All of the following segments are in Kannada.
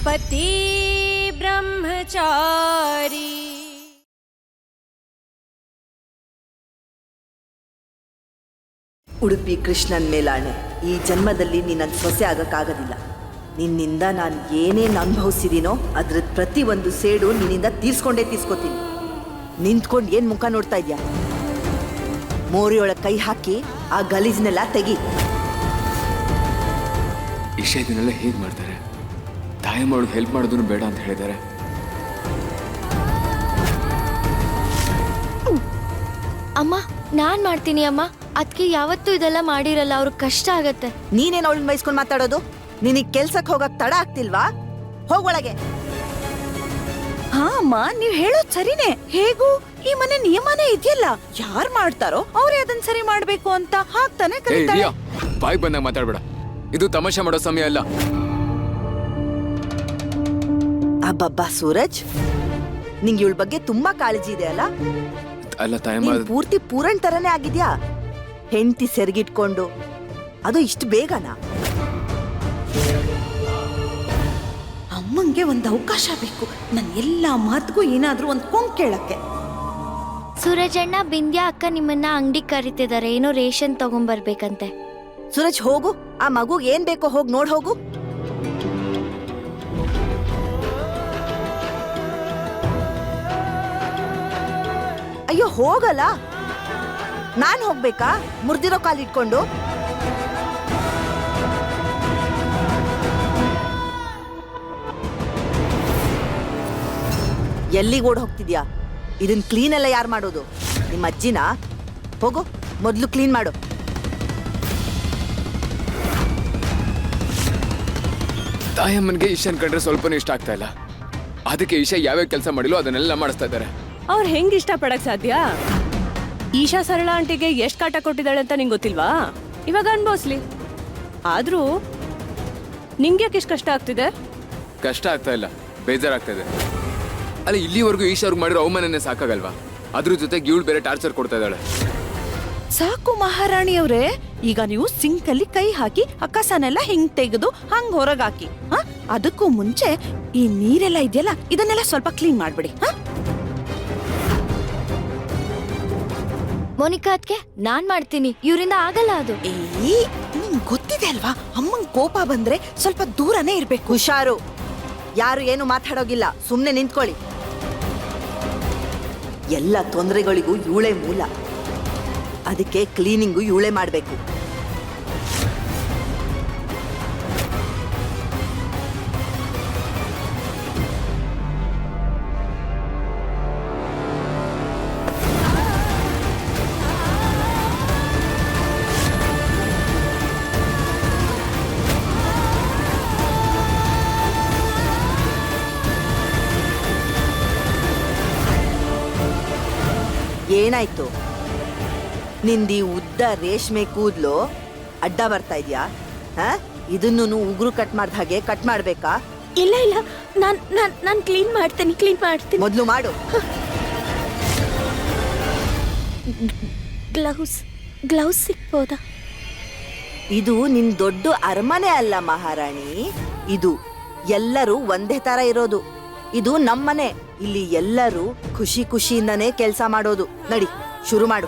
पति ब्रह्मचारी। ಉಡುಪಿ ಕೃಷ್ಣನ್ ಮೇಲಾಣೆ, ಈ ಜನ್ಮದಲ್ಲಿ ನೀನು ಸೊಸೆ ಆಗಕ್ಕಾಗೋದಿಲ್ಲ. ನಿನ್ನಿಂದ ನಾನು ಏನೇನು ಅನುಭವಿಸಿದೀನೋ ಅದ್ರ ಪ್ರತಿಯೊಂದು ಸೇಡು ನಿನ್ನಿಂದ ತೀರ್ಸ್ಕೋತೀನಿ. ನಿಂತ್ಕೊಂಡು ಏನು ಮುಖ ನೋಡ್ತಾ ಇದೆಯಾ? ಮೋರಿಯೊಳಗೆ ಕೈ ಹಾಕಿ ಆ ಗಲೀಜ್ನೆಲ್ಲ ತೆಗಿ. ಇಷ್ಟ ಇದನ್ನೆಲ್ಲ ಹೇಗೆ ಮಾಡ್ತಾರೆ? ತಾಯಿ ಮಾಡೋದು ಹೆಲ್ಪ್ ಮಾಡೋದನ್ನು ಬೇಡ ಅಂತ ಹೇಳಿದ್ದಾರೆ. ಅಮ್ಮ ನಾನ್ ಮಾಡ್ತೀನಿ ಅಮ್ಮ. ಅದಕ್ಕೆ ಯಾವತ್ತೂ ಇದೆಲ್ಲ ಮಾಡಿರಲ್ಲ, ಅವ್ರಿಗೆ ಕಷ್ಟ ಆಗತ್ತೆ. ನೀನೇನು ಅವಳನ್ನ ಬಯಸ್ಕೊಂಡು ಮಾತಾಡೋದು? ನಿನಗೆ ಕೆಲ್ಸಕ್ಕೆ ಹೋಗಕ್ ತಡ ಆಗ್ತಿಲ್ವಾ? ಹೋಗೊಳಗೆ. ಹಾ ಅಮ್ಮ, ನೀವ್ ಹೇಳೋದ್ ಸರಿನೇ. ಹೇಗೂ ಈ ಮನೆ ನಿಯಮನೇ ಇದೆಯಲ್ಲ, ಯಾರ್ ಮಾಡ್ತಾರೋ ಅವ್ರೇ ಅದನ್ನ ಸರಿ ಮಾಡ್ಬೇಕು ಅಂತ ಹಾಕ್ತಾನೆ ಕರೀತಾರೆ. ಬಾಯ್ ಬಂದಾಗ ಮಾತಾಡ್ಬೇಡ, ಇದು ತಮಾಷೆ ಮಾಡೋ ಸಮಯ ಅಲ್ಲ. ಅಬ್ಬಬ್ಬಾ ಸೂರಜ್, ನಿಂಗೆ ಇವಳ ಬಗ್ಗೆ ತುಂಬಾ ಕಾಳಜಿ ಇದೆ ಅಲ್ಲ? ಅಲ್ಲ ತಾಯಿ, ಪೂರ್ತಿ ಪೂರಣ್ ತರನೇ ಆಗಿದ್ಯಾ? ಹೆಂಡತಿ ಸೆರಗಿಟ್ಕೊಂಡು, ಅದು ಇಷ್ಟು ಬೇಗನಾ? ಅಮ್ಮಂಗೆ ಒಂದು ಅವಕಾಶ ಬೇಕು. ನನ್ನ ಎಲ್ಲಾ ಮಾತಿಗೂ ಏನಾದ್ರೂ ಒಂದು ಕೊಂಕ್ ಕೇಳಕ್ಕೆ. ಸೂರಜಣ್ಣ, ಬಿಂದ್ಯಾ ಅಕ್ಕ ನಿಮ್ಮನ್ನ ಅಂಗಡಿ ಕರಿತಿದ್ದಾರೆ, ಏನೋ ರೇಷನ್ ತಗೊಂಡ್ಬರ್ಬೇಕಂತೆ. ಸೂರಜ್ ಹೋಗು, ಆ ಮಗು ಏನ್ ಬೇಕೋ ಹೋಗಿ ನೋಡ್ ಹೋಗು. ಅಯ್ಯೋ ಹೋಗಲ್ಲ, ನಾನ್ ಹೋಗ್ಬೇಕಾ ಮುರ್ದಿರೋ ಕಾಲಿಟ್ಕೊಂಡು? ಎಲ್ಲಿಗೆ ಓಡ್ ಹೋಗ್ತಿದ್ಯಾ? ಇದನ್ ಕ್ಲೀನ್ ಎಲ್ಲ ಯಾರು ಮಾಡೋದು? ನಿಮ್ಮ ಅಜ್ಜಿನ? ಹೋಗು, ಮೊದ್ಲು ಕ್ಲೀನ್ ಮಾಡು. ತಾಯಮ್ಮನಿಗೆ ಈಶಾನ್ ಕಂಡ್ರೆ ಸ್ವಲ್ಪನೂ ಇಷ್ಟ ಆಗ್ತಾ ಇಲ್ಲ. ಅದಕ್ಕೆ ಈಶಾ ಯಾವ್ಯಾವ ಕೆಲಸ ಮಾಡಿಲ್ಲ ಅದನ್ನೆಲ್ಲ ಮಾಡಿಸ್ತಾ ಇದ್ದಾರೆ. ಅವ್ರು ಹೆಂಗ್ ಇಷ್ಟ ಪಡಕ್ ಸಾಧ್ಯ? ಈಶಾ ಸರಳ ಆಂಟಿಗೆ ಎಷ್ಟ್ ಕಾಟ ಕೊಟ್ಟಿದ್ದಾಳೆ ಅಂತ ನಿಂಗೆ ಗೊತ್ತಿಲ್ವಾ? ಇವಾಗ ಅನ್ಭವಿಸ್ಲಿ. ಆದ್ರೂ ನಿಂಗೆ ಯಾಕೆ ಇಷ್ಟು ಕಷ್ಟ ಆಗ್ತಿದೆ? ಕಷ್ಟ ಆಗ್ತಾ ಇಲ್ಲ, ಬೇಜಾರಾಗ್ತಾ ಇದೆ. ಅಲ್ಲ, ಇಲ್ಲಿವರೆಗೂ ಈಶಾವ್ರಿಗೆ ಮಾಡಿರೋ ಅವಮಾನನೇ ಸಾಕಾಗಲ್ವಾ? ಅದ್ರ ಜೊತೆಗೆ ಇವಳು ಬೇರೆ ಟಾರ್ಚರ್ ಕೊಡ್ತಾ ಇದ್ದಾಳೆ. ಸಾಕು ಮಹಾರಾಣಿ ಅವ್ರೆ, ಈಗ ನೀವು ಸಿಂಕ್ ಅಲ್ಲಿ ಕೈ ಹಾಕಿ ಆ ಕಸನೆಲ್ಲ ಹಿಂಗ್ ತೆಗೆದು ಹಂಗ್ ಹೊರಗಾಕಿ. ಅದಕ್ಕೂ ಮುಂಚೆ ಈ ನೀರೆಲ್ಲ ಇದೆಯಲ್ಲ, ಇದನ್ನೆಲ್ಲ ಸ್ವಲ್ಪ ಕ್ಲೀನ್ ಮಾಡ್ಬಿಡಿ. ಮೋನಿಕಾ ಅದ್ಕೆ ನಾನ್ ಮಾಡ್ತೀನಿ, ಇವರಿಂದ ಆಗಲ್ಲ ಅದು. ನಿಂಗ್ ಗೊತ್ತಿದೆ ಅಲ್ವಾ, ಅಮ್ಮಂಗ್ ಕೋಪ ಬಂದ್ರೆ ಸ್ವಲ್ಪ ದೂರನೇ ಇರ್ಬೇಕು. ಹುಷಾರು, ಯಾರು ಏನು ಮಾತಾಡೋಗಿಲ್ಲ, ಸುಮ್ನೆ ನಿಂತ್ಕೊಳ್ಳಿ. ಎಲ್ಲ ತೊಂದರೆಗಳಿಗೂ ಇವಳೇ ಮೂಲ. ಅದಕ್ಕೆ ಕ್ಲೀನಿಂಗು ಇವಳೇ ಮಾಡಬೇಕು. ಏನಾಯ್ತು? ನಿಂದಿ ಉದ್ದ ರೇಷ್ಮೆ ಕೂದ್ಲು ಅಡ್ಡ ಬರ್ತಾ ಇದ್ಯಾ? ಇದನ್ನು ಉಗುರು ಕಟ್ ಮಾಡ್ದ ಹಾಗೆ ಕಟ್ ಮಾಡ್ಬೇಕಾ? ಇಲ್ಲ ಇಲ್ಲ, ನಾನ್ ಕ್ಲೀನ್ ಮಾಡ್ತೀನಿ. ಮೊದ್ಲು ಮಾಡು. ಗ್ಲೌಸ್ ಸಿಕ್ಬೋದಾ? ಇದು ನಿನ್ ದೊಡ್ಡ ಅರಮನೆ ಅಲ್ಲ ಮಹಾರಾಣಿ. ಇದು ಎಲ್ಲರೂ ಒಂದೇ ತರ ಇರೋದು. ಇದು ನಮ್ಮನೆ. ಇಲ್ಲಿ ಎಲ್ಲರೂ ಖುಷಿಯಿಂದನೇ ಕೆಲಸ ಮಾಡೋದು. ನಡಿ, ಶುರು ಮಾಡು.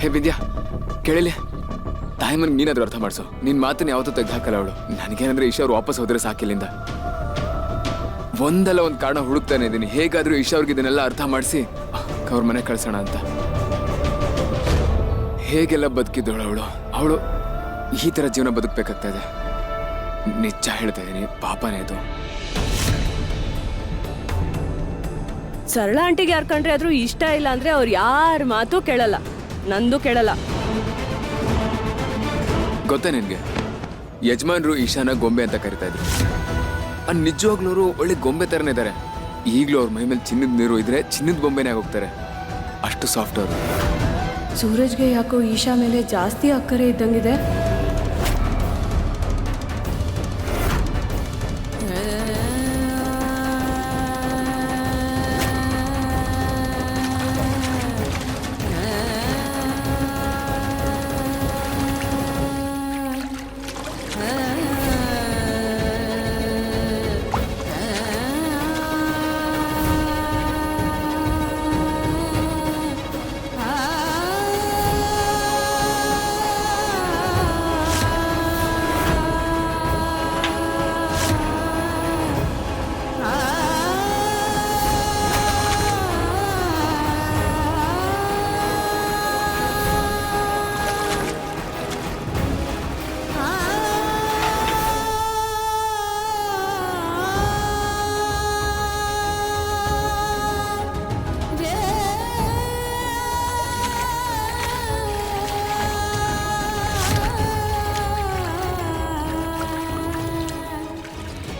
ಹೇ ವಿದ್ಯಾ, ಕೇಳಿಲ್ಲ? ತಾಯಮ್ಮನಿಗೆ ನೀನಾದ್ರೂ ಅರ್ಥ ಮಾಡಿಸು. ನಿನ್ ಮಾತನ್ನ ಯಾವತ್ತೂ ತೆಗೆದು ಹಾಕಲ್ಲ ಅವಳು. ನನಗೇನಂದ್ರೆ ಈಶಾ ಅವ್ರು ವಾಪಸ್ ಹೋದ್ರೆ ಸಾಕಿಲ್ಲಿಂದ. ಒಂದಲ್ಲ ಒಂದು ಕಾರಣ ಹುಡುಕ್ತಾನೆ ಇದ್ದೀನಿ. ಹೇಗಾದ್ರೂ ಈಶಾ ಅವ್ರಿಗೆ ಇದನ್ನೆಲ್ಲ ಅರ್ಥ ಮಾಡಿಸಿ ಅವ್ರ ಮನೆ ಕಳ್ಸೋಣ ಅಂತ. ಹೇಗೆಲ್ಲ ಬದುಕಿದ್ದವಳು ಅವಳು ಈ ತರ ಜೀವನ ಬದುಕಬೇಕಾಗ್ತಾ ಇದೆ. ನಿಜ ಹೇಳ್ತಾ ಇದೀನಿ, ಪಾಪನೇ ಇದು. ಸರಳ ಆಂಟಿಗೆ ಯಾರು ಕಂಡ್ರೆ ಆದ್ರೂ ಇಷ್ಟ ಇಲ್ಲ ಅಂದ್ರೆ ಅವ್ರು ಯಾರ ಮಾತು ಕೇಳಲ್ಲ, ನಂದು ಕೇಳಲ್ಲ. ಗೊತ್ತಾ ನಿನ್ಗೆ, ಯಜಮಾನ್ರು ಈಶಾನ ಗೊಂಬೆ ಅಂತ ಕರಿತಾ ಇದ್ರು. ನಿಜವಾಗ್ಲೂ ಅವರು ಒಳ್ಳೆ ಗೊಂಬೆ ತರನೇ ಇದ್ದಾರೆ. ಈಗಲೂ ಅವ್ರ ಮೈ ಮೇಲೆ ಚಿನ್ನದ ನೀರು ಇದ್ರೆ ಚಿನ್ನದ ಬೊಂಬೆನೇ ಆಗೋಗ್ತಾರೆ, ಅಷ್ಟು ಸಾಫ್ಟ್ ಅವರು. ಸೂರಜ್ಗೆ ಯಾಕೋ ಈಶಾ ಮೇಲೆ ಜಾಸ್ತಿ ಅಕ್ಕರೆ ಇದ್ದಂಗಿದೆ.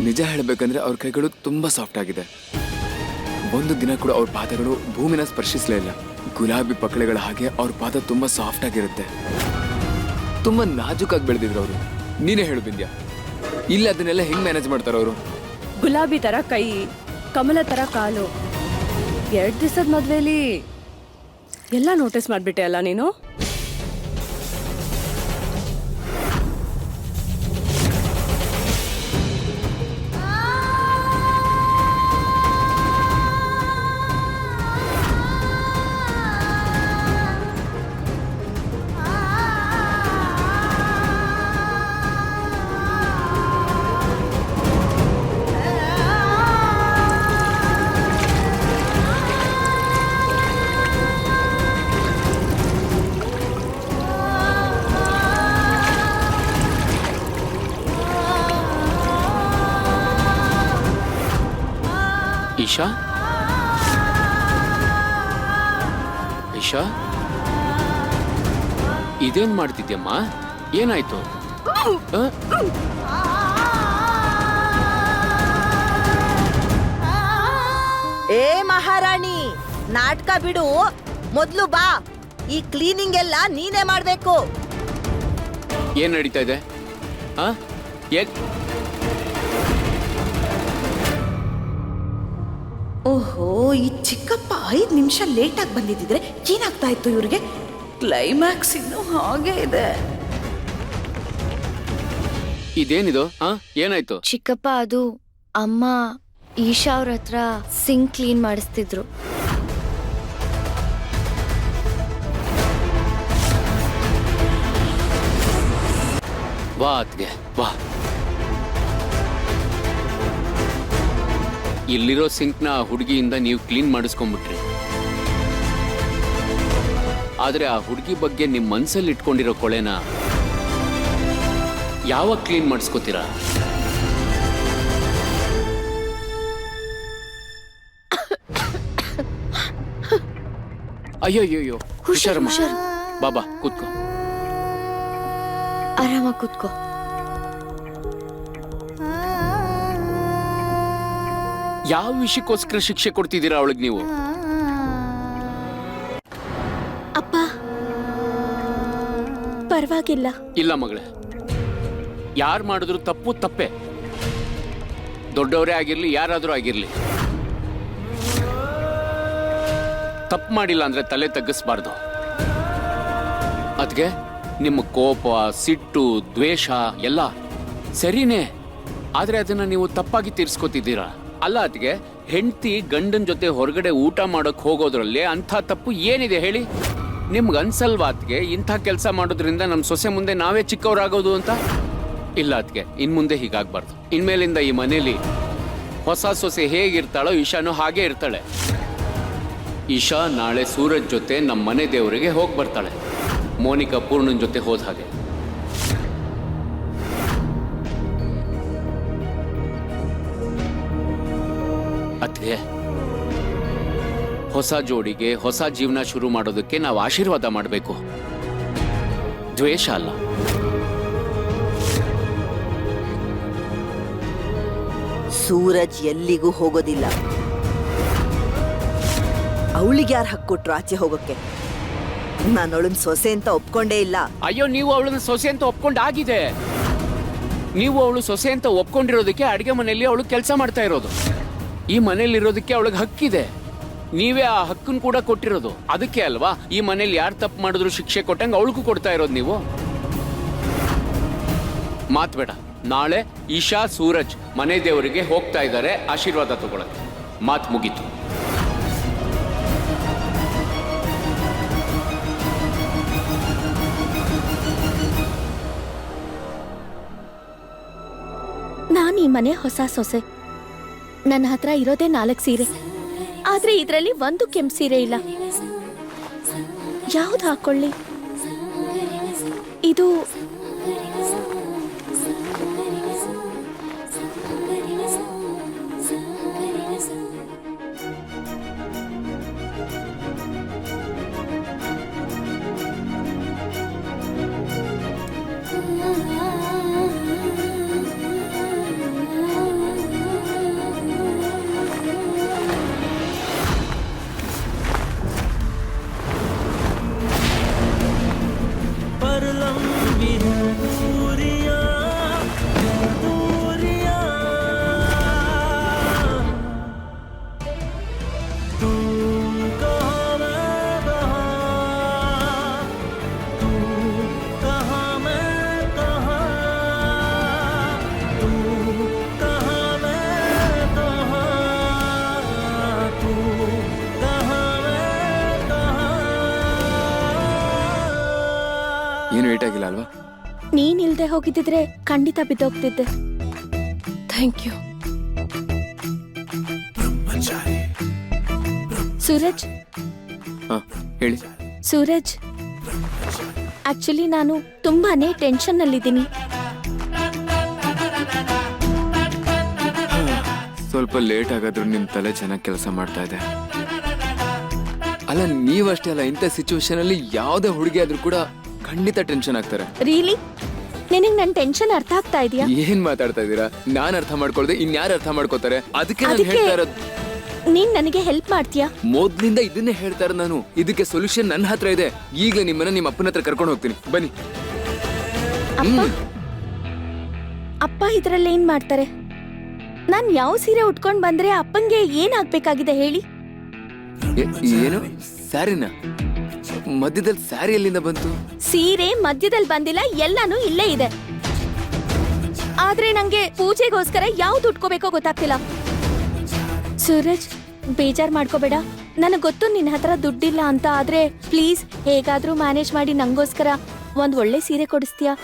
ನಿಜ ಹೇಳಬೇಕಂದ್ರೆ ಅವ್ರ ಕೈಗಳು ತುಂಬಾ ಸಾಫ್ಟ್ ಆಗಿದೆ. ಒಂದು ದಿನ ಕೂಡ ಅವ್ರ ಪಾದಗಳು ಭೂಮಿನ ಸ್ಪರ್ಶಿಸಲೇ ಇಲ್ಲ. ಗುಲಾಬಿ ಪಕಳೆಗಳ ಹಾಗೆ ಅವ್ರ ಪಾದ ತುಂಬಾ ಸಾಫ್ಟ್ ಆಗಿರುತ್ತೆ. ತುಂಬಾ ನಾಜುಕಾಗಿ ಬೆಳೆದಿದ್ರು ಅವರು. ನೀನೇ ಹೇಳು ಬಿಂದ್ಯಾ, ಇಲ್ಲಿ ಅದನ್ನೆಲ್ಲ ಹೆಂಗ್ ಮ್ಯಾನೇಜ್ ಮಾಡ್ತಾರ ಅವರು? ಗುಲಾಬಿ ತರ ಕೈ, ಕಮಲ ತರ ಕಾಲು. 2 ದಿವಸದ ಮದ್ವೆಲಿ ಎಲ್ಲ ನೋಟಿಸ್ ಮಾಡ್ಬಿಟ್ಟೆ ಅಲ್ಲ ನೀನು? ಈಶಾ, ಈಶಾ, ಇದೇನ್ ಮಾಡ್ತಿದ್ಯಮ್ಮ? ಏನಾಯ್ತು? ಏ ಮಹಾರಾಣಿ, ನಾಟಕ ಬಿಡು, ಮೊದ್ಲು ಬಾ. ಈ ಕ್ಲೀನಿಂಗ್ ಎಲ್ಲ ನೀನೇ ಮಾಡ್ಬೇಕು. ಏನ್ ನಡೀತಾ ಇದೆ? ಓಹೋ, ಈ ಚಿಕ್ಕಪ್ಪ 5 ನಿಮಿಷ ಲೇಟ್ ಆಗಿ ಬಂದಿದ್ದಿದ್ರೆ ಏನಾಗ್ತಾ ಇತ್ತು ಇವ್ರಿಗೆ? ಕ್ಲೈಮ್ಯಾಕ್ಸ್ ಇನ್ನು ಹಾಗೆ ಇದೆ. ಇದೇನಿದು? ಏನಾಯ್ತು? ಚಿಕ್ಕಪ್ಪ, ಅದು ಅಮ್ಮ ಈಶಾ ಅವ್ರ ಹತ್ರ ಸಿಂಕ್ ಕ್ಲೀನ್ ಮಾಡಿಸ್ತಿದ್ರು. ವಾ ಅತ್ಗೆ, ವಾ. ಇಲ್ಲಿರೋ ಸಿಂಕ್ನ ಹುಡುಗಿಯಿಂದ ನೀವು ಕ್ಲೀನ್ ಮಾಡಿಸ್ಕೊಂಡ್ಬಿಟ್ರಿ. ಆದ್ರೆ ಆ ಹುಡುಗಿ ಬಗ್ಗೆ ನಿಮ್ ಮನ್ಸಲ್ಲಿ ಇಟ್ಕೊಂಡಿರೋ ಕೊಳೆನ ಯಾವಾಗ ಕ್ಲೀನ್ ಮಾಡಿಸ್ಕೋತೀರಾ? ಅಯ್ಯೋ, ಹುಷಾರಮ್ಮ. ಬಾಬಾ, ಕೂತ್ಕೋ. ಆರಾಮಾಗಿ ಕೂತ್ಕೋ. ಯಾವ ವಿಷಯಕ್ಕೋಸ್ಕರ ಶಿಕ್ಷೆ ಕೊಡ್ತಿದ್ದೀರಾ ಅವಳಿಗೆ ನೀವು? ಅಪ್ಪ, ಪರವಾಗಿಲ್ಲ. ಇಲ್ಲ ಮಗಳೇ, ಯಾರು ಮಾಡಿದ್ರು ತಪ್ಪು ತಪ್ಪೆ. ದೊಡ್ಡವರೇ ಆಗಿರ್ಲಿ, ಯಾರಾದ್ರೂ ಆಗಿರ್ಲಿ, ತಪ್ಪು ಮಾಡಿಲ್ಲ ಅಂದ್ರೆ ತಲೆ ತಗ್ಗಿಸ್ಬಾರ್ದು. ಅದ್ಗೆ ನಿಮ್ಮ ಕೋಪ, ಸಿಟ್ಟು, ದ್ವೇಷ ಎಲ್ಲ ಸರಿನೇ, ಆದ್ರೆ ಅದನ್ನ ನೀವು ತಪ್ಪಾಗಿ ತೀರ್ಸ್ಕೊತಿದ್ದೀರಾ. ಅಲ್ಲ ಅದ್ಗೆ, ಹೆಂಡತಿ ಗಂಡನ ಜೊತೆ ಹೊರಗಡೆ ಊಟ ಮಾಡೋಕ್ ಹೋಗೋದ್ರಲ್ಲಿ ಅಂಥ ತಪ್ಪು ಏನಿದೆ ಹೇಳಿ? ನಿಮ್ಗೆ ಅನ್ಸಲ್ವಾ ಅದ್ಗೆ ಇಂಥ ಕೆಲಸ ಮಾಡೋದ್ರಿಂದ ನಮ್ಮ ಸೊಸೆ ಮುಂದೆ ನಾವೇ ಚಿಕ್ಕವರಾಗೋದು ಅಂತ? ಇಲ್ಲ ಅದ್ಗೆ, ಇನ್ಮುಂದೆ ಹೀಗಾಗ್ಬಾರ್ದು. ಇನ್ಮೇಲಿಂದ ಈ ಮನೇಲಿ ಹೊಸ ಸೊಸೆ ಹೇಗಿರ್ತಾಳೋ ಈಶಾನು ಹಾಗೆ ಇರ್ತಾಳೆ. ಈಶಾ ನಾಳೆ ಸೂರಜ್ ಜೊತೆ ನಮ್ಮ ಮನೆ ದೇವರಿಗೆ ಹೋಗಿ ಬರ್ತಾಳೆ, ಮೋನಿಕಾ ಪೂರ್ಣನ್ ಜೊತೆ ಹೋದ ಹಾಗೆ. ಅದ್ಗೆ, ಹೊಸ ಜೋಡಿಗೆ ಹೊಸ ಜೀವನ ಶುರು ಮಾಡೋದಕ್ಕೆ ನಾವು ಆಶೀರ್ವಾದ ಮಾಡಬೇಕು, ದ್ವೇಷ ಅಲ್ಲ. ಸೂರಜ್ ಎಲ್ಲಿಗೂ ಹೋಗೋದಿಲ್ಲ. ಅವಳಿಗೆ ಯಾರು ಹಕ್ಕೊಟ್ರು ಆಚೆ ಹೋಗೋಕ್ಕೆ? ನಾನು ಅವಳನ್ನ ಸೊಸೆ ಅಂತ ಒಪ್ಕೊಂಡೇ ಇಲ್ಲ. ಅಯ್ಯೋ, ನೀವು ಅವಳನ್ನ ಸೊಸೆ ಅಂತ ಒಪ್ಕೊಂಡಾಗಿದೆ. ನೀವು ಅವಳು ಸೊಸೆ ಅಂತ ಒಪ್ಕೊಂಡಿರೋದಕ್ಕೆ ಅಡಿಗೆ ಮನೆಯಲ್ಲಿ ಅವಳು ಕೆಲಸ ಮಾಡ್ತಾ ಇರೋದು. ಈ ಮನೇಲಿ ಇರೋದಕ್ಕೆ ಅವಳಿಗೆ ಹಕ್ಕಿದೆ. ನೀವೇ ಆ ಹಕ್ಕನ್ನು ಕೂಡ ಕೊಟ್ಟಿರೋದು. ಅದಕ್ಕೆ ಅಲ್ವಾ ಈ ಮನೇಲಿ ಯಾರು ತಪ್ಪು ಮಾಡಿದ್ರು ಶಿಕ್ಷೆ ಕೊಟ್ಟಂಗೆ ಅವಳಿಗೂ ಕೊಡ್ತಾ ಇರೋದು ನೀವು. ಮಾತ್ ಬೇಡ. ನಾಳೆ ಈಶಾ, ಸೂರಜ್ ಮನೆ ದೇವರಿಗೆ ಹೋಗ್ತಾ ಇದ್ದಾರೆ ಆಶೀರ್ವಾದ ತಗೊಳಕ್ಕೆ. ಮಾತ್ ಮುಗೀತು. ನಾನು ಈ ಮನೆ ಹೊಸ ಸೊಸೆ. ನನ್ನ ಹತ್ರ ಇರೋದೇ 4 ಸೀರೆ, ಆದ್ರೆ ಇದರಲ್ಲಿ ಒಂದು ಕೆಂಪು ಸೀರೆ ಇಲ್ಲ. ಯಾವ್ದು ಹಾಕೊಳ್ಳಿ? ಇದು ಏನು ಏಟ್ ಆಗಿಲ್ಲ ಅಲ್ವಾ? ನೀನ್ ಇಲ್ದೆ ಹೋಗಿದ್ದಿದ್ರೆ ಖಂಡಿತ ಬಿದ್ದೋಗ್ತಿದ್ದೆ. Thank you. ಸೂರಜ್, ಹಾ ಹೇಳಿ. ಸೂರಜ್, ಆಕ್ಚುಲಿ ನಾನು ತುಂಬಾನೇ ಟೆನ್ಷನ್ ನಲ್ಲಿದ್ದೀನಿ. ಸ್ವಲ್ಪ ಲೇಟ್ ಆಗಾದ್ರೂ ನಿಮ್ ತಲೆ ಚೆನ್ನಾಗಿ ಕೆಲಸ ಮಾಡ್ತಾ ಇದೆ. ಅಲ್ಲ, ನೀವಷ್ಟೇ ಅಲ್ಲ, ಇಂಥ ಸಿಚುವೇಶನ್ ಅಲ್ಲಿ ಯಾವ್ದೇ ಹುಡುಗಿ ಆದ್ರೂ ಕೂಡ ಖಂಡಿತ ಟೆನ್ಷನ್ ಆಗ್ತಾರೆ. ರಿಯಲಿ? ನಿನಗ್ ನನ್ ಟೆನ್ಷನ್ ಅರ್ಥ ಆಗ್ತಾ ಇದೆಯಾ? ಏನ್ ಮಾತಾಡ್ತಾ ಇದ್ದೀರಾ? ನಾನ್ ಅರ್ಥ ಮಾಡ್ಕೊಳ್ದೆ ಇನ್ಯಾರು ಅರ್ಥ ಮಾಡ್ಕೋತಾರೆ? ಅದಕ್ಕೆ ನಾನು ಹೇಳ್ತಾ ಇರೋದು, ನೀನ್ ನನಗೆ ಹೆಲ್ಪ್ ಮಾಡ್ತೀಯಾ? ಮೊದ್ಲಿಂದ ಇದನ್ನೇ ಹೇಳ್ತಾ ಇರೋದು ನಾನು. ಇದಕ್ಕೆ ಸೊಲ್ಯೂಷನ್ ನನ್ನ ಹತ್ರ ಇದೆ. ಈಗಲೇ ನಿಮ್ಮನ್ನ ನಿಮ್ಮ ಅಪ್ಪನ ಹತ್ರ ಕರ್ಕೊಂಡು ಹೋಗ್ತೀನಿ, ಬನ್ನಿ. ಅಪ್ಪ ಇದ್ರಲ್ಲಿ ಏನ್ ಮಾಡ್ತಾರೆ? ನಾನ್ ಯಾವ ಸೀರೆ ಉಟ್ಕೊಂಡ್ ಬಂದ್ರೆ ಅಪ್ಪಂಗೆ ಏನ್ ಆಗ್ಬೇಕಾಗಿದೆ ಹೇಳಿ? ಏನು ಸ್ಯಾರಿನ? ಮಧ್ಯದಲ್ಲಿ ಸ್ಯಾರಿ ಎಲ್ಲಿಂದ ಬಂತು? ಸೀರೆ ಮಧ್ಯದಲ್ಲಿ ಬಂದಿಲ್ಲ, ಎಲ್ಲಾನು ಇಲ್ಲೇ ಇದೆ. ಆದ್ರೆ ನಂಗೆ ಪೂಜೆಗೋಸ್ಕರ ಯಾವ್ದು ಉಟ್ಕೋಬೇಕೋ ಗೊತ್ತಾಗ್ತಿಲ್ಲ. ಸೂರಜ್, ಬೇಜಾರ್ ಮಾಡ್ಕೋಬೇಡ. ನನಗ್ ಗೊತ್ತು ನಿನ್ನ ಹತ್ರ ದುಡ್ಡಿಲ್ಲ ಅಂತ. ಆದ್ರೆ ಪ್ಲೀಸ್ ಹೇಗಾದ್ರೂ ಮ್ಯಾನೇಜ್ ಮಾಡಿ ನಂಗೋಸ್ಕರ ಒಂದ್ ಒಳ್ಳೆ ಸೀರೆ ಕೊಡಿಸ್ತೀಯಾ?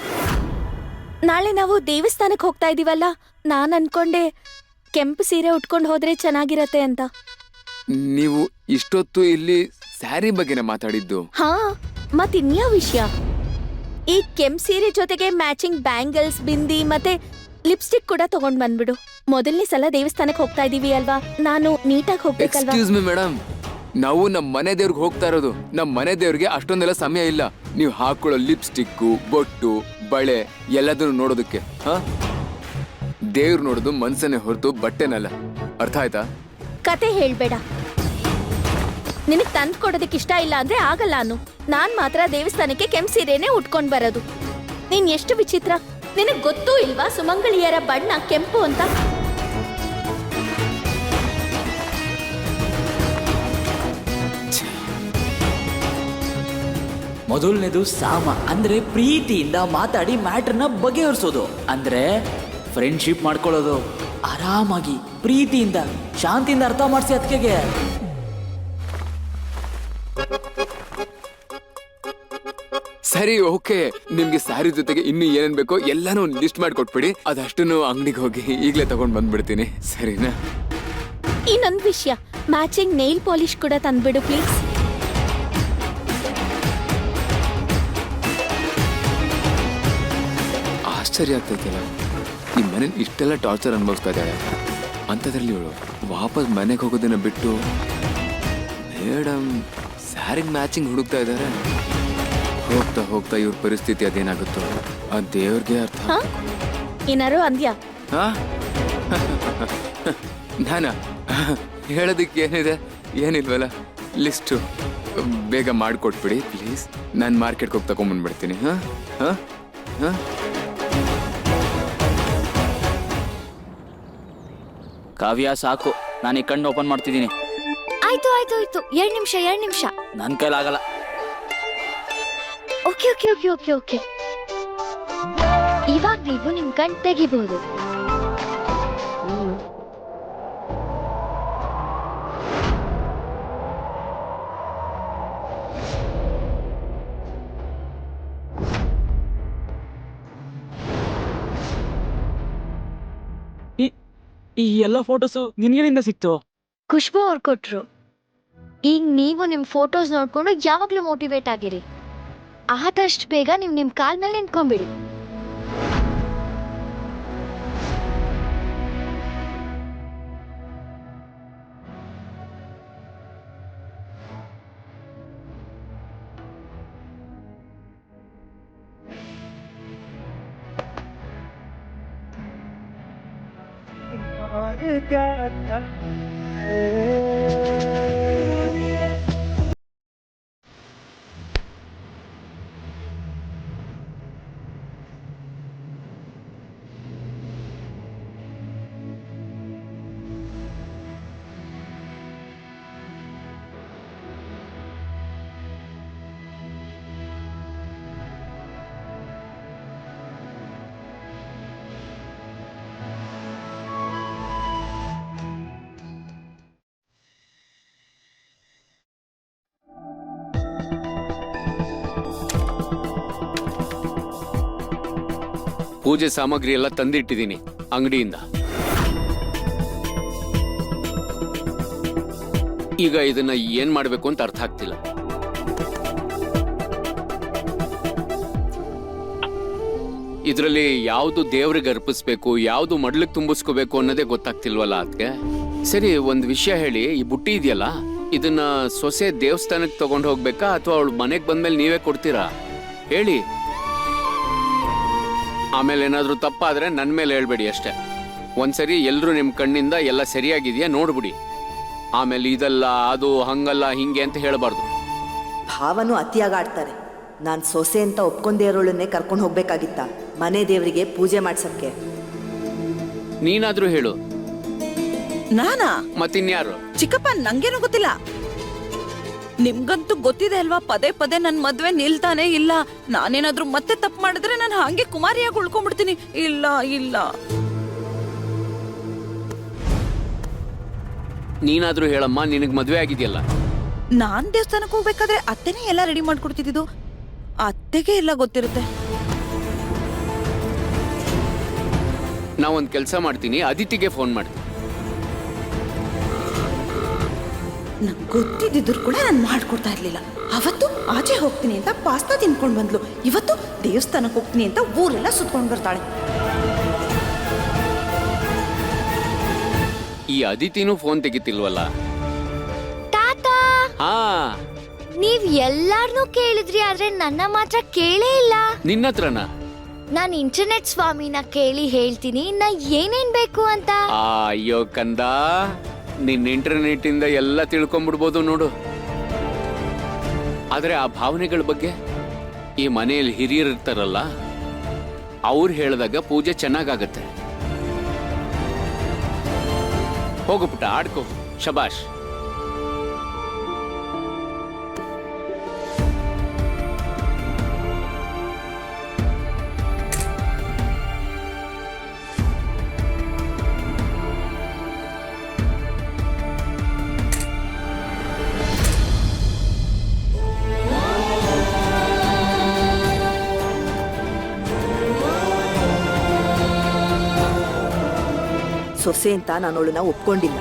ನಾಳೆ ನಾವು ದೇವಸ್ಥಾನಕ್ಕೆ ಹೋಗ್ತಾ ಇದೀವಲ್ಲ, ನಾನ್ ಅನ್ಕೊಂಡೆ ಕೆಂಪು ಸೀರೆ ಉಟ್ಕೊಂಡು ಹೋದ್ರೆ ಚೆನ್ನಾಗಿರತ್ತೆ ಅಂತ. ನೀವು ಇಷ್ಟೊತ್ತು ಇಲ್ಲಿ ಸ್ಯಾರಿ ಬಗ್ಗೆನ ಮಾತಾಡಿದ್ದು? ಹಾ, ಮತ್ ಇನ್ಯಾವ ವಿಷಯ? ಈ ಕೆಂಪು ಸೀರೆ ಜೊತೆಗೆ ಮ್ಯಾಚಿಂಗ್ ಬ್ಯಾಂಗಲ್ಸ್, ಬಿಂದಿ ಮತ್ತೆ ಲಿಪ್ಸ್ಟಿಕ್ ಕೂಡ ತಗೊಂಡ್ ಬಂದ್ಬಿಡು. ಮೊದಲನೇ ಸಲ ದೇವಸ್ಥಾನಕ್ಕೆ ಹೋಗ್ತಾ ಇದೀವಿ ಅಲ್ವಾ, ನಾನು ನೀಟಾಗಿ ಹೋಗ್ಬೇಕಲ್ವಾ? ಎಕ್ಸ್ಕ್ಯೂಸ್ ಮಿ ಮೇಡಮ್, ನಾವು ನಮ್ಮ ಮನೆ ದೇವ್ರಿಗೆ ಹೋಗ್ತಾ ಇರೋದು. ನಮ್ಮ ಮನೆ ದೇವ್ರಿಗೆ ಅಷ್ಟೊಂದೆಲ್ಲ ಸಮಯ ಇಲ್ಲ. ನೀವು ಹಾಕೊಳ್ಳೋ ಲಿಪ್ಸ್ಟಿಕ್ಕು, ಬೊಟ್ಟು, ಬಳೆ ಎಲ್ಲದನ್ನು ನೋಡೋದಕ್ಕೆ. ಹಾ, ದೇವ್ರು ನೋಡೋದು ಮನ್ಸನ್ನೇ ಹೊರತು ಬಟ್ಟೆನಲ್ಲ. ಅರ್ಥ ಆಯ್ತಾ? ಕತೆ ಹೇಳ್ಬೇಡ. ನಿನಗ್ ತಂದ್ ಕೊಡೋದಕ್ಕೆ ಇಷ್ಟ ಇಲ್ಲ ಅಂದ್ರೆ ಆಗಲ್ಲ ಅನ್ನು. ನಾನ್ ಮಾತ್ರ ದೇವಸ್ಥಾನಕ್ಕೆ ಕೆಂಪು ಸೀರೆನೆ ಉಟ್ಕೊಂಡ್ ಬರೋದು. ನೀನ್ ಎಷ್ಟು ವಿಚಿತ್ರ. ನಿನಗ್ ಗೊತ್ತೂ ಇಲ್ವಾ ಸುಮಂಗಳಿಯರ ಬಣ್ಣ ಕೆಂಪು ಅಂತ? ಮೊದಲನೇದು ಸಾಮ ಅಂದ್ರೆ ಪ್ರೀತಿಯಿಂದ ಮಾತಾಡಿ ಮ್ಯಾಟ್ರನ್ನ ಬಗೆಹರಿಸೋದು. ಅಂದ್ರೆ ಫ್ರೆಂಡ್ಶಿಪ್ ಮಾಡ್ಕೊಳ್ಳೋದು. ಆರಾಮಾಗಿ ಪ್ರೀತಿಯಿಂದ ಶಾಂತಿಯಿಂದ ಅರ್ಥ ಮಾಡಿಸಿ ಅದಕ್ಕೆ. ಸರಿ, ಓಕೆ. ನಿಮ್ಗೆ ಸ್ಯಾರಿ ಜೊತೆಗೆ ಇನ್ನು ಏನೇನ್ ಬೇಕೋ ಎಲ್ಲಾನು ಲಿಸ್ಟ್ ಮಾಡಿ ಕೊಟ್ಬಿಡಿ. ಅದಷ್ಟನ್ನು ಅಂಗಡಿಗೆ ಹೋಗಿ ಈಗ್ಲೇ ತಗೊಂಡ್ ಬಂದ್ಬಿಡ್ತೀನಿ, ಸರಿನಾ? ಇನ್ನೊಂದ್ ವಿಷಯ, ಮ್ಯಾಚಿಂಗ್ ನೈಲ್ ಪಾಲಿಶ್ ಕೂಡ ತಂದ್ಬಿಡು ಪ್ಲೀಸ್. ಆಶ್ಚರ್ಯ ಆಗ್ತೈತಲ್ಲ, ನಿಮ್ ಮನೇಲಿ ಇಷ್ಟೆಲ್ಲ ಟಾರ್ಚರ್ ಅನುಭವಿಸ್ತಾ ಇದ್ದಾರೆ. ಅಂಥದ್ರಲ್ಲಿ ಇವಳು ವಾಪಸ್ ಮನೆಗೆ ಹೋಗೋದನ್ನ ಬಿಟ್ಟು ಮೇಡಮ್ ಸ್ಯಾರಿಗೆ ಮ್ಯಾಚಿಂಗ್ ಹುಡುಕ್ತಾ ಇದ್ದಾರೆ. ಹೋಗ್ತಾ ಹೋಗ್ತಾ ಇವ್ರ ಪರಿಸ್ಥಿತಿ ಅದೇನಾಗುತ್ತೋ ಆ ದೇವ್ರಿಗೆ ಅರ್ಥ. ಏನಾರು ಅಂದ್ಯಾ? ನಾನಾ ಹೇಳೋದಕ್ಕೆ ಏನಿದೆ? ಏನಿಲ್ವಲ್ಲ, ಲಿಸ್ಟು ಬೇಗ ಮಾಡಿಕೊಟ್ಬಿಡಿ ಪ್ಲೀಸ್. ನಾನು ಮಾರ್ಕೆಟ್ಗೆ ಹೋಗಿ ತಗೊಂಬಂದ್ಬಿಡ್ತೀನಿ. ಹಾಂ ಹಾಂ ಹಾಂ. ಕಾವ್ಯ ಸಾಕು, ನಾನು ಈ ಕಣ್ಣು ಓಪನ್ ಮಾಡ್ತಿದ್ದೀನಿ. ಆಯ್ತು ಆಯ್ತು ಆಯ್ತು, 2 ನಿಮಿಷ. ನನ್ನ ಕೈಲಾಗಲ್ಲ. Okay okay okay okay okay, ಇವಾಗ ನೀವು ನಿಮ್ ಕಣ್ ತೆಗಿಬಹುದು. ಈ ಎಲ್ಲ ಫೋಟೋಸು ನಿನ್ಗೇನಿಂದ ಸಿಕ್ತು? ಖುಷ್ಬು ಅವ್ರು ಕೊಟ್ರು. ಈಗ ನೀವು ನಿಮ್ ಫೋಟೋಸ್ ನೋಡ್ಕೊಂಡು ಯಾವಾಗ್ಲೂ ಮೋಟಿವೇಟ್ ಆಗಿರಿ. ಆದಷ್ಟು ಬೇಗ ನೀವು ನಿಮ್ ಕಾಲ್ ಮೇಲೆ ನಿಂತ್ಕೊಂಡ್ಬಿಡಿ. ಪೂಜೆ ಸಾಮಗ್ರಿ ಎಲ್ಲ ತಂದಿಟ್ಟಿದ್ದೀನಿ ಅಂಗಡಿಯಿಂದ. ಈಗ ಇದನ್ನ ಏನ್ ಮಾಡ್ಬೇಕು ಅಂತ ಅರ್ಥ ಆಗ್ತಿಲ್ಲ. ಇದರಲ್ಲಿ ಯಾವ್ದು ದೇವ್ರಿಗೆ ಅರ್ಪಿಸ್ಬೇಕು, ಯಾವ್ದು ಮಡ್ಲಿಗೆ ತುಂಬಿಸ್ಕೋಬೇಕು ಅನ್ನೋದೇ ಗೊತ್ತಾಗ್ತಿಲ್ವಲ್ಲ ಅದಕ್ಕೆ. ಸರಿ, ಒಂದ್ ವಿಷಯ ಹೇಳಿ, ಈ ಬುಟ್ಟಿ ಇದೆಯಲ್ಲ, ಇದನ್ನ ಸೊಸೆ ದೇವಸ್ಥಾನಕ್ಕೆ ತಗೊಂಡು ಹೋಗ್ಬೇಕಾ ಅಥವಾ ಅವಳು ಮನೆಗೆ ಬಂದ್ಮೇಲೆ ನೀವೇ ಕೊಡ್ತೀರಾ? ಹೇಳಿ. ಆಮೇಲೆ ಏನಾದ್ರೂ ತಪ್ಪಾದ್ರೆ ನನ್ನ ಮೇಲೆ ಹೇಳ್ಬೇಡಿ ಅಷ್ಟೇ. ಒಂದ್ಸರಿ ಎಲ್ರು ನಿಮ್ ಕಣ್ಣಿಂದ ಎಲ್ಲ ಸರಿಯಾಗಿದೆಯಾ ನೋಡ್ಬಿಡಿ. ಆಮೇಲೆ ಇದಲ್ಲ ಅದು ಹಂಗಲ್ಲ ಹಿಂಗೆ ಅಂತ ಹೇಳಬಾರ್ದು. ಭಾವನು ಅತಿಯಾಗಿ ಆಡ್ತಾರೆ. ನಾನು ಸೊಸೆ ಅಂತ ಒಪ್ಕೊಂಡೇ ಇರೋಳನ್ನೇ ಕರ್ಕೊಂಡು ಹೋಗ್ಬೇಕಾಗಿತ್ತ ಮನೆ ದೇವರಿಗೆ ಪೂಜೆ ಮಾಡ್ಸಕ್ಕೆ? ನೀನಾದ್ರೂ ಹೇಳು. ನಾನಾ? ಮತ್ತಿನ್ಯಾರು? ಚಿಕ್ಕಪ್ಪ, ನಂಗೇನು ಗೊತ್ತಿಲ್ಲ. ನಿಮ್ಗಂತೂ ಗೊತ್ತಿದೆ ಅಲ್ವಾ, ಪದೇ ಪದೇ ನನ್ ಮದ್ವೆ ನಿಲ್ತಾನೆ ಇಲ್ಲ. ನಾನೇನಾದ್ರೂ ಮತ್ತೆ ತಪ್ಪು ಮಾಡಿದ್ರೆ ನಾನು ಹಾಗೆ ಕುಮಾರಿಯಾಗಿ ಉಳ್ಕೊಂಡ್ಬಿಡ್ತೀನಿ. ಇಲ್ಲ ಇಲ್ಲ. ನೀನಾದ್ರೂ ಹೇಳಮ್ಮ, ನಿನಗ್ ಮದ್ವೆ ಆಗಿದೆಯಲ್ಲ. ನಾನ್ ದೇವಸ್ಥಾನಕ್ಕೆ ಹೋಗ್ಬೇಕಾದ್ರೆ ಅತ್ತೆನೇ ಎಲ್ಲ ರೆಡಿ ಮಾಡ್ಕೊಡ್ತಿದ್ದು. ಅತ್ತೆಗೆ ಎಲ್ಲ ಗೊತ್ತಿರುತ್ತೆ. ನಾವೊಂದ್ ಕೆಲಸ ಮಾಡ್ತೀನಿ, ಅದಿತಿಗೆ ಫೋನ್ ಮಾಡ್ತೀನಿ. ನಂಗೆ ಗೊತ್ತಿದ್ದಿದ್ರು ಕೂಡ ನಾನು ಮಾಡ್ಕೊಡ್ತಾ ಇರ್ಲಿಲ್ಲ. ಅವತ್ತು ಆಚೆ ಹೋಗ್ತೀನಿ ಅಂತ ಪಾಸ್ತಾ ತಿನ್ಕೊಂಡ್ ಬಂದ್ಲು. ಇವತ್ತು ದೇವಸ್ಥಾನಕ್ಕೆ ಹೋಗ್ತೀನಿ ಅಂತ ಊರೆಲ್ಲ ಸುತ್ಕೊಂಡ್ ಬರ್ತಾಳೆ. ಈ ಅದಿತಿನೂ ಫೋನ್ ತೆಗಿತಿಲ್ವಲ್ಲ? ತಾತಾ, ಹಾ, ನೀವ್ ಎಲ್ಲಾರ್ನೂ ಕೇಳಿದ್ರಿ, ಆದ್ರೆ ನನ್ನ ಮಾತ್ರ ಕೇಳೇ ಇಲ್ಲ. ನಿನ್ನ ಹತ್ರನಾ? ನಾನ್ ಇಂಟರ್ನೆಟ್ ಸ್ವಾಮಿನ ಕೇಳಿ ಹೇಳ್ತೀನಿ ನಾ ಏನೇನ್ ಬೇಕು ಅಂತ. ಅಯ್ಯೋ ಕಂದ, ನಿನ್ನ ಇಂಟರ್ನೆಟ್ ಇಂದ ಎಲ್ಲ ತಿಳ್ಕೊಂಡ್ಬಿಡ್ಬೋದು ನೋಡು. ಆದ್ರೆ ಆ ಭಾವನೆಗಳ ಬಗ್ಗೆ ಈ ಮನೆಯಲ್ಲಿ ಹಿರಿಯರು ಇರ್ತಾರಲ್ಲ, ಅವ್ರು ಹೇಳಿದಾಗ ಪೂಜೆ ಚೆನ್ನಾಗಾಗತ್ತೆ. ಹೋಗು ಪುಟ್ಟ, ಆಡ್ಕೋ. ಶಬಾಷ್. ಸೊಸೆ ಅಂತ ನಾನು ಅವಳನ್ನ ಒಪ್ಕೊಂಡಿಲ್ಲ.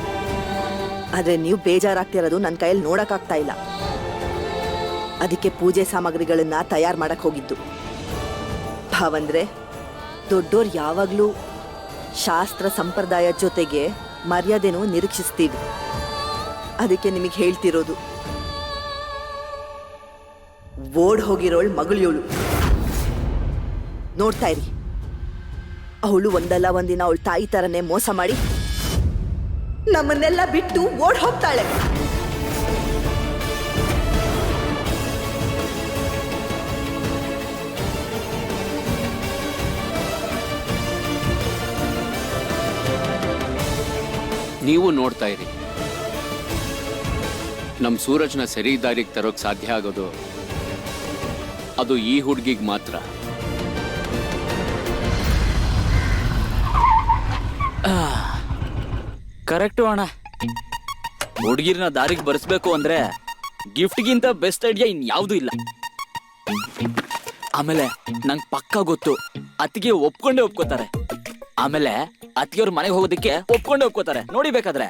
ಆದರೆ ನೀವು ಬೇಜಾರಾಗ್ತಿರೋದು ನನ್ನ ಕೈಯಲ್ಲಿ ನೋಡೋಕ್ಕಾಗ್ತಾ ಇಲ್ಲ. ಅದಕ್ಕೆ ಪೂಜೆ ಸಾಮಗ್ರಿಗಳನ್ನ ತಯಾರು ಮಾಡಕ್ಕೆ ಹೋಗಿದ್ದು. ಭಾವಂದ್ರೆ, ದೊಡ್ಡೋರು ಯಾವಾಗಲೂ ಶಾಸ್ತ್ರ ಸಂಪ್ರದಾಯ ಜೊತೆಗೆ ಮರ್ಯಾದೆನೂ ನಿರೀಕ್ಷಿಸ್ತೀವಿ. ಅದಕ್ಕೆ ನಿಮಗೆ ಹೇಳ್ತಿರೋದು, ಓಡ್ ಹೋಗಿರೋಳು ಮಗಳಿಯೋಳು. ನೋಡ್ತಾ ಇರಿ, ಅವಳು ಒಂದಲ್ಲ ಒಂದಿನ ಅವಳ ತಾಯಿ ತರನೇ ಮೋಸ ಮಾಡಿ ನಮ್ಮನ್ನೆಲ್ಲ ಬಿಟ್ಟು ಓಡ್ ಹೋಗ್ತಾಳೆ. ನೀವು ನೋಡ್ತಾ ಇರಿ. ನಮ್ ಸೂರಜ್ನ ಸರಿ ದಾರಿಗೆ ತರೋಕ್ ಸಾಧ್ಯ ಆಗೋದು ಅದು ಈ ಹುಡುಗಿಗೆ ಮಾತ್ರ. ಕರೆಕ್ಟು ಅಣ್ಣ. ಹುಡುಗಿರ್ನ ದಾರಿಗೆ ಬರ್ಸ್ಬೇಕು ಅಂದ್ರೆ ಗಿಫ್ಟ್ಗಿಂತ ಬೆಸ್ಟ್ ಐಡಿಯಾ ಇನ್ಯಾವುದೂ ಇಲ್ಲ. ಆಮೇಲೆ ನಂಗೆ ಪಕ್ಕ ಗೊತ್ತು ಅತ್ತಿಗೆ ಒಪ್ಕೊಂಡೇ ಒಪ್ಕೋತಾರೆ. ಆಮೇಲೆ ಅತ್ತಿಗೆಯವ್ರ ಮನೆಗೆ ಹೋಗೋದಕ್ಕೆ ಒಪ್ಕೊಂಡೇ ಒಪ್ಕೋತಾರೆ. ನೋಡಿ ಬೇಕಾದ್ರೆ.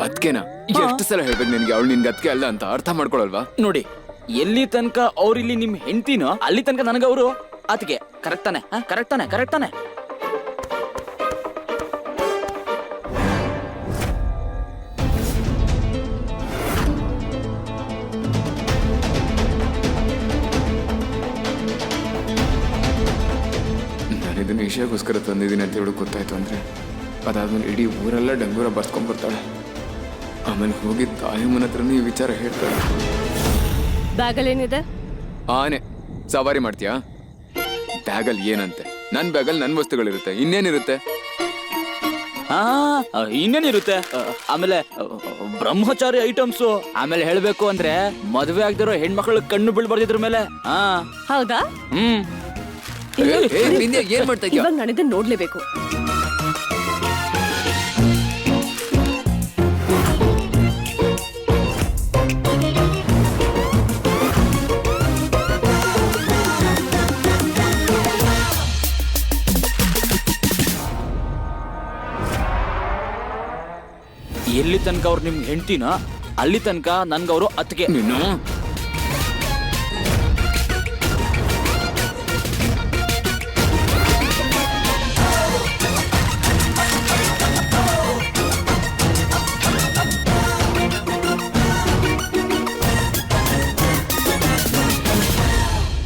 ಅದ್ಕೆನಾ ಎಷ್ಟು ಸಲ ಹೇಳ್ಬೇಕು ನಿನ್ಗೆ ಅವಳು ನಿನ್ಗೆ ಅದಕ್ಕೆ ಅಲ್ಲ ಅಂತ ಅರ್ಥ ಮಾಡ್ಕೊಳಲ್ವಾ? ನೋಡಿ, ಎಲ್ಲಿ ತನಕ ಅವ್ರಿಲ್ಲಿ ನಿಮ್ ಹೆಂಡ್ತಿನೋ ಅಲ್ಲಿ ತನಕ ನನಗ ಅವರು ಅತ್ತಿಗೆ. ಕರೆಕ್ಟ್ ತಾನೆ? ಕರೆಕ್ಟ್ ತಾನೆ? ಕರೆಕ್ಟ್ ತಾನೆ? ನಾನು ಇದನ್ನ ವಿಷಯಕ್ಕೋಸ್ಕರ ತಂದಿದ್ದೀನಿ ಅಂತ ಹೇಳಿ ಗೊತ್ತಾಯ್ತು ಅಂದ್ರೆ ಅದಾದ್ಮೇಲೆ ಇಡೀ ಊರೆಲ್ಲ ಡಂಗೂರ ಬರ್ಸ್ಕೊಂಡ್ಬರ್ತಾಳೆ. ಆಮೇಲೆ ಹೋಗಿ ತಾಯಮ್ಮನ ಹತ್ರನೂ ಈ ವಿಚಾರ ಹೇಳ್ತಾಳೆ. ಬ್ಯಾಗಲ್ಲಿ ಏನಿದೆ? ಆನೆ ಸವಾರಿ ಮಾಡ್ತೀಯಾ? ಬ್ಯಾಗಲ್ಲಿ ಏನಂತೆ? ನನ್ನ ಬ್ಯಾಗಲ್ಲಿ ನನ್ನ ವಸ್ತುಗಳಿರುತ್ತೆ, ಇನ್ನೇನಿರುತ್ತೆ? ಇನ್ನೇನಿರುತ್ತೆ? ಆಮೇಲೆ ಬ್ರಹ್ಮಚಾರಿ ಐಟಮ್ಸು. ಆಮೇಲೆ ಹೇಳ್ಬೇಕು ಅಂದ್ರೆ ಮದುವೆ ಆಗದಿರೋ ಹೆಣ್ಮಕ್ಳು ಕಣ್ಣು ಬೀಳ್ಬಾರ್ದಿದ್ರ ಮೇಲೆ. ಹೌದಾ? ಏನ್ ಮಾಡ್ತಾ ಇದ್ಯಾ? ಇವಾಗ ನಾನು ಇದನ್ನ ನೋಡ್ಲೇಬೇಕು. ಎಲ್ಲಿ ತನಕ ಅವ್ರು ನಿಮ್ಗೆ ಹೆಂಡ್ತಿನ ಅಲ್ಲಿ ತನಕ ನನ್ಗವ್ರು ಅತ್ತಿಗೆ. ನೀನು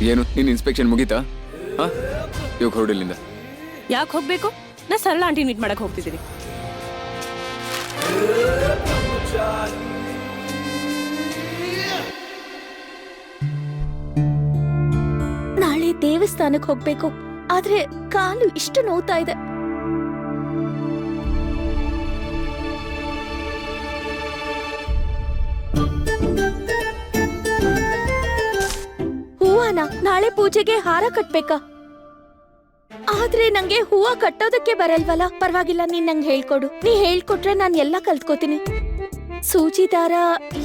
ಏನು ನಿನ್ ಇನ್ಸ್ಪೆಕ್ಷನ್ ಮುಗೀತಾ? ಇವಾಗ ಹೊರಡಿಲ್ಲಿಂದ. ಯಾಕೆ ಹೋಗ್ಬೇಕು? ನಾ ಸರಳ ಆಂಟಿ ಮೀಟ್ ಮಾಡಕ್ ಹೋಗ್ತಿದ್ದೀನಿ. ನಾಳೆ ದೇವಸ್ಥಾನಕ್ಕೆ ಹೋಗ್ಬೇಕು, ಆದ್ರೆ ಕಾಲು ಇಷ್ಟು ನೋವ್ತಾ ಇದೆ. ಹೂವನ ನಾಳೆ ಪೂಜೆಗೆ ಹಾರ ಕಟ್ಬೇಕಾ? ಆದ್ರೆ ನಂಗೆ ಹೂವ ಕಟ್ಟೋದಕ್ಕೆ ಬರಲ್ವಲ್ಲ. ಪರವಾಗಿಲ್ಲ, ನೀನ್ ನಂಗೆ ಹೇಳ್ಕೊಡು. ನೀ ಹೇಳ್ಕೊಟ್ರೆ ನಾನ್ ಎಲ್ಲ ಕಲ್ತ್ಕೋತೀನಿ. ಸೂಜಿ ದಾರ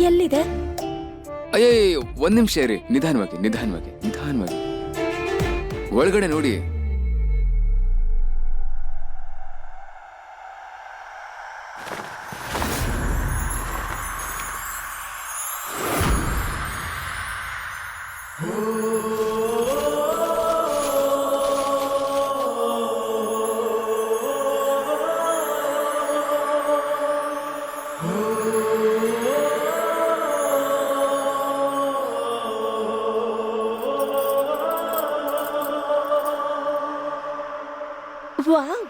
ಎಲ್ಲಿದೆ? ಅಯ್ಯೋ ಒಂದ್ ನಿಮಿಷ ಇರಿ. ನಿಧಾನವಾಗಿ ನಿಧಾನವಾಗಿ ನಿಧಾನವಾಗಿ ಒಳಗಡೆ ನೋಡಿ. Wow,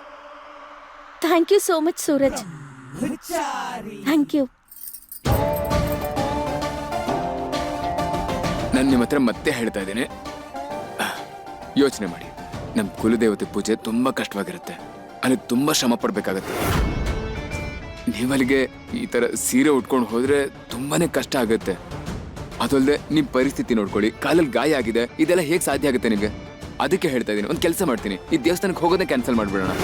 thank you so much Suraj. Thank you. ನಾನು ನಿಮ್ಮ ಹತ್ರ ಮತ್ತೆ ಹೇಳ್ತಾ ಇದ್ದೀನಿ, ಯೋಚನೆ ಮಾಡಿ. ನಮ್ಮ ಕುಲದೇವತೆ ಪೂಜೆ ತುಂಬಾ ಕಷ್ಟವಾಗಿರುತ್ತೆ, ಅಲ್ಲಿ ತುಂಬಾ ಶ್ರಮ ಪಡ್ಬೇಕಾಗತ್ತೆ. ನೀವಲ್ಲಿಗೆ ಈ ತರ ಸೀರೆ ಉಟ್ಕೊಂಡು ಹೋದ್ರೆ ತುಂಬಾನೇ ಕಷ್ಟ ಆಗುತ್ತೆ. ಅದಲ್ಲದೆ ನಿಮ್ ಪರಿಸ್ಥಿತಿ ನೋಡ್ಕೊಳ್ಳಿ, ಕಾಲಲ್ಲಿ ಗಾಯ ಆಗಿದೆ, ಇದೆಲ್ಲ ಹೇಗೆ ಸಾಧ್ಯ ಆಗುತ್ತೆ ನಿಮ್ಗೆ? ಅದಕ್ಕೆ ಹೇಳ್ತಾ ಇದ್ದೀನಿ, ಒಂದು ಕೆಲಸ ಮಾಡ್ತೀನಿ, ಈ ದೇವಸ್ಥಾನಕ್ಕೆ ಹೋಗೋದನ್ನ ಕ್ಯಾನ್ಸಲ್ ಮಾಡ್ಬಿಡೋಣ.